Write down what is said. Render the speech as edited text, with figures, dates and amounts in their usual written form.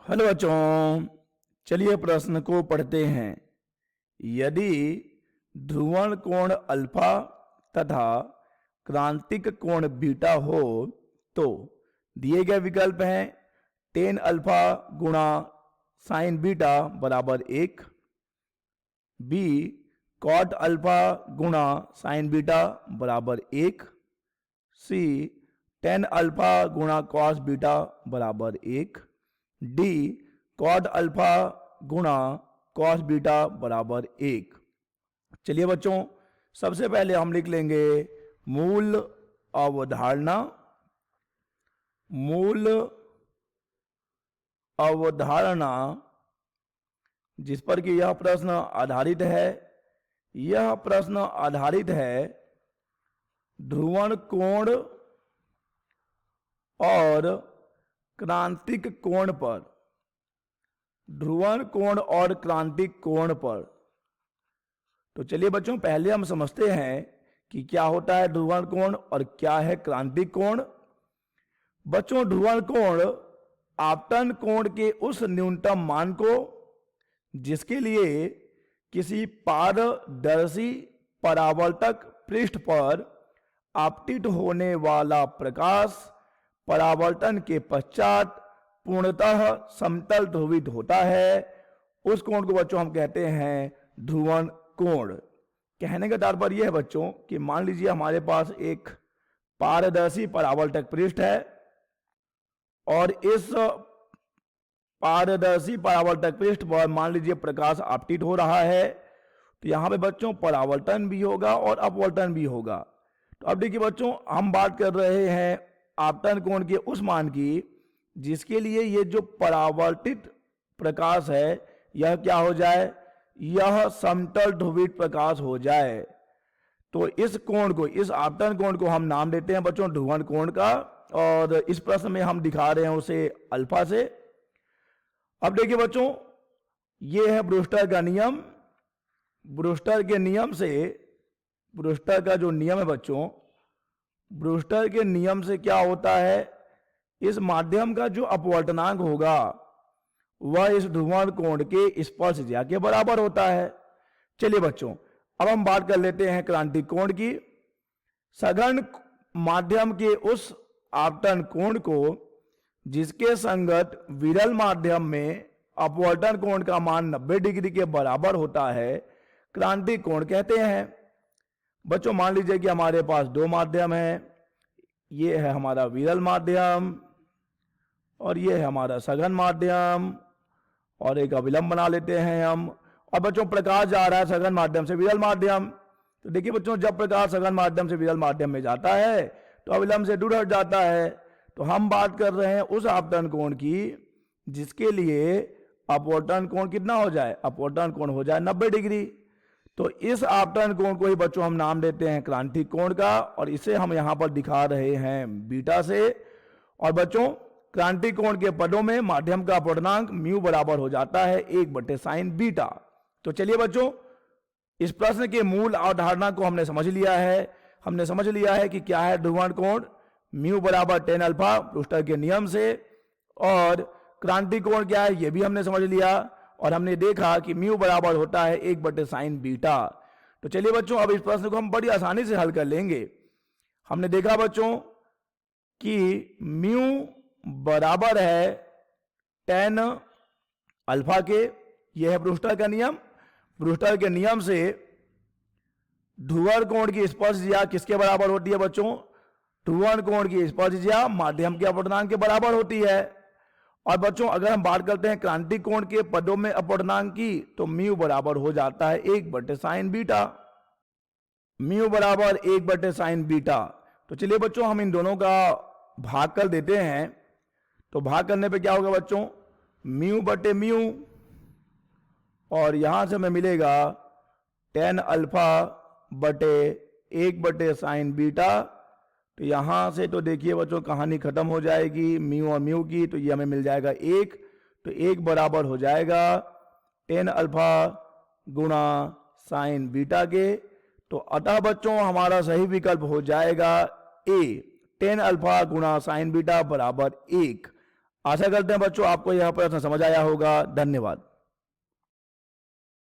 Hello बच्चों, चलिए प्रश्न को पढ़ते हैं। यदि ध्रुवण कोण अल्फा तथा क्रांतिक कोण बीटा हो तो दिए गए विकल्प हैं टेन अल्फा गुणा साइन बीटा बराबर 1, बी कॉट अल्फा गुणा साइन बीटा बराबर 1, सी टेन अल्फा गुणा कॉस बीटा बराबर 1, डी कॉट अल्फा गुणा कॉस बीटा बराबर 1। चलिए बच्चों, सबसे पहले हम लिख लेंगे मूल अवधारणा। मूल अवधारणा जिस पर कि यह प्रश्न आधारित है, यह प्रश्न आधारित है ध्रुवण कोण और क्रांतिक कोण पर। ध्रुवण कोण और क्रांतिक कोण पर। तो चलिए बच्चों, पहले हम समझते हैं कि क्या होता है ध्रुवण कोण और क्या है क्रांतिक कोण। बच्चों, ध्रुवण कोण आपतन कोण के उस न्यूनतम मान को जिसके लिए किसी पारदर्शी परावर्तक पृष्ठ पर आपतित होने वाला प्रकाश परावर्तन के पश्चात पूर्णतः समतल ध्रुवित होता है, उस कोण को बच्चों हम कहते हैं ध्रुवण कोण। कहने का तात्पर्य है बच्चों कि मान लीजिए हमारे पास एक पारदर्शी परावर्तक पृष्ठ है और इस पारदर्शी परावर्तक पृष्ठ पर मान लीजिए प्रकाश आपतित हो रहा है, तो यहां पे बच्चों परावर्तन भी होगा और अपवर्तन भी होगा। तो अब देखिए बच्चों, हम बात कर रहे हैं आपतन कोण के उस मान की जिसके लिए ये जो परावर्तित प्रकाश है यह क्या हो जाए, यह समतल ध्रुवित प्रकाश हो जाए। तो इस कोण को, इस आपतन कोण को हम नाम देते हैं बच्चों ध्रुवण कोण का, और इस प्रश्न में हम दिखा रहे हैं उसे अल्फा से। अब देखिए बच्चों, ये है ब्रूस्टर का नियम। ब्रूस्टर के नियम से, ब्रूस्टर का जो नियम है बच्चों, ब्रूस्टर के नियम से क्या होता है, इस माध्यम का जो अपवर्तनांक होगा वह इस ध्रुवण कोण के स्पर्शज्या के बराबर होता है। चलिए बच्चों, अब हम बात कर लेते हैं क्रांतिक कोण की। सघन माध्यम के उस आपतन कोण को जिसके संगत विरल माध्यम में अपवर्तन कोण का मान 90 डिग्री के बराबर होता है क्रांतिक कोण कहते हैं। बच्चों, मान लीजिए कि हमारे पास दो माध्यम है, ये है हमारा विरल माध्यम और ये है हमारा सघन माध्यम, और एक अविलंब बना लेते हैं हम। और बच्चों, प्रकाश जा रहा है सघन माध्यम से विरल माध्यम। तो देखिए बच्चों, जब प्रकाश सघन माध्यम से विरल माध्यम में जाता है तो अविलंब से दूर हट जाता है। तो हम बात कर रहे हैं उस आपतन कोण की जिसके लिए अपवर्तन कोण कितना हो जाए, अपवर्तन कोण हो जाए 90 डिग्री। तो इस आपतन कोण को ही बच्चों हम नाम देते हैं क्रांतिक कोण का, और इसे हम यहां पर दिखा रहे हैं बीटा से। और बच्चों, क्रांतिक कोण के पदों में माध्यम का अपवर्तनांक म्यू बराबर हो जाता है 1/sin बीटा। तो चलिए बच्चों, इस प्रश्न के मूल अवधारणा को हमने समझ लिया है। हमने समझ लिया है कि क्या है ध्रुवण कोण, म्यू बराबर टेन अल्फा ब्रूस्टर के नियम से, और क्रांतिक कोण क्या है यह भी हमने समझ लिया, और हमने देखा कि म्यू बराबर होता है 1/sin बीटा। तो चलिए बच्चों, अब इस प्रश्न को हम बड़ी आसानी से हल कर लेंगे। हमने देखा बच्चों कि म्यू बराबर है टेन अल्फा के, यह है ब्रूस्टर का नियम। ब्रूस्टर के नियम से ध्रुवण कोण की स्पर्शज्या किसके बराबर होती है बच्चों, ध्रुवण कोण की स्पर्शज्या माध्यम के अपवर्तनांक के बराबर होती है। और बच्चों, अगर हम बात करते हैं क्रांतिक कोण के पदों में अपवर्तनांक की, तो म्यू बराबर हो जाता है 1/sin बीटा। म्यू बराबर 1/sin बीटा। तो चलिए बच्चों, हम इन दोनों का भाग कर देते हैं। तो भाग करने पे क्या होगा बच्चों, म्यू बटे म्यू, और यहां से हमें मिलेगा टेन अल्फा बटे 1/sin बीटा। तो यहां से तो देखिए बच्चों कहानी खत्म हो जाएगी म्यू और म्यू की, तो ये हमें मिल जाएगा 1। तो 1 बराबर हो जाएगा टेन अल्फा गुणा साइन बीटा के। तो अतः बच्चों हमारा सही विकल्प हो जाएगा ए, टेन अल्फा गुणा साइन बीटा बराबर 1। आशा करते हैं बच्चों आपको यह प्रश्न समझ आया होगा। धन्यवाद।